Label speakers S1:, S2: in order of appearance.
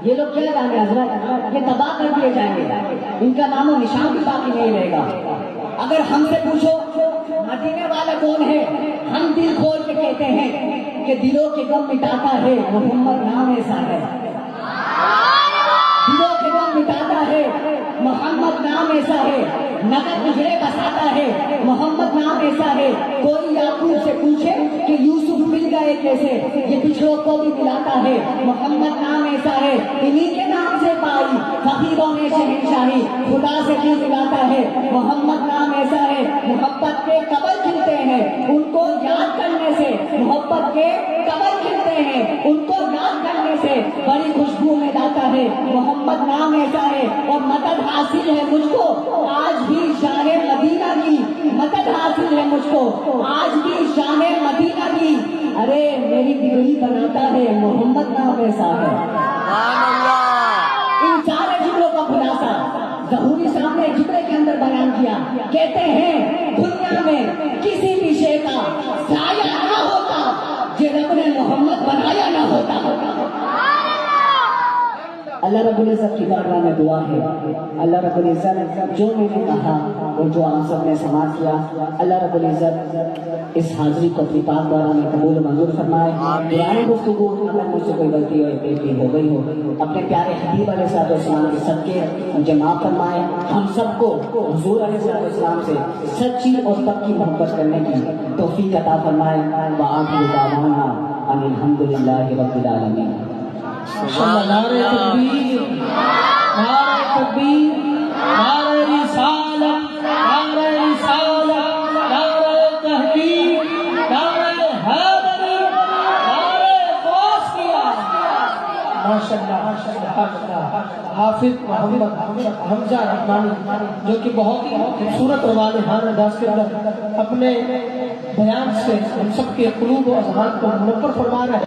S1: یہ لوگ کیا جانے حضرت، یہ تباہ کر دیے جائیں گے، ان کا نام و نشان بھی باقی نہیں رہے گا۔ اگر ہم سے پوچھو مدینے والا کون ہے، ہم دل کھول کے کہتے ہیں کہ دلوں کے غم مٹاتا ہے محمد نام ایسا ہے، دلوں کے غم مٹاتا ہے محمد نام ایسا ہے، نظر گزرے بساتا ہے محمد نام ایسا ہے۔ کوئی یعقوب سے پوچھے کہ یوسف مل گئے کیسے، یہ پچھڑوں کو بھی ملاتا ہے محمد نام ایسا ہے۔ انہی کے نام سے پائی فقیروں نے شہنشاہی، خدا سے کیوں ملاتا ہے محمد نام ایسا ہے۔ محبت کے قبر کھلتے ہیں ان کو یاد کرنے سے، محبت کے قبر کھلتے ہیں ان کو یاد کرنے سے بڑی خوشبو میں لاتا ہے محمد نام ایسا ہے۔ اور مدد حاصل ہے مجھ کو آج بھی شان مدینہ کی، مدد حاصل ہے مجھ کو آج بھی شان مدینہ کی۔ ارے میری بگڑی بناتا ہے محمد نام ایسا ہے۔ ان سارے جملوں کا خلاصہ ظہوری صاحب نے جملے کے اندر بیان کیا، کہتے ہیں دنیا میں کسی بھی شے کا سایہ نہ ہوتا جو رب نے محمد بنایا نہ ہوتا۔ اللہ رب العزت کی بارگاہ میں دعا ہے، اللہ رب العزت جو میں نے کہا اور جو آپ سب نے سماعت کیا، اللہ رب العزت اس حاضری کو اپنی پاک بارگاہ میں قبول منظور فرمائے۔ قرآن گفتگو اگر مجھ سے کوئی غلطی ہو گئی ہو، اپنے پیارے حبیب علیہ الصلوۃ والسلام کے صدقے مجھے معاف فرمائے۔ ہم سب کو حضور علیہ الصلوۃ والسلام سے سچی اور پکی محبت کرنے کی توفیق عطا فرمائے۔ وآخر دعوانا ان الحمدللہ رب العالمین۔
S2: نعرہ تکبیر، نعرہ تکبیر، نعرہ رسالت، نعرہ رسالت، نعرہ تحقیق، نعرہ حیدری، نعرہ غوث کیا۔ ماشاءاللہ حافظ محمد حمزہ رحمانی جو کہ بہت ہی خوبصورت روایت انداز کے اندر اپنے بیان سے ہم سب کے قلوب و اذہان کو منور فرما رہے ہیں۔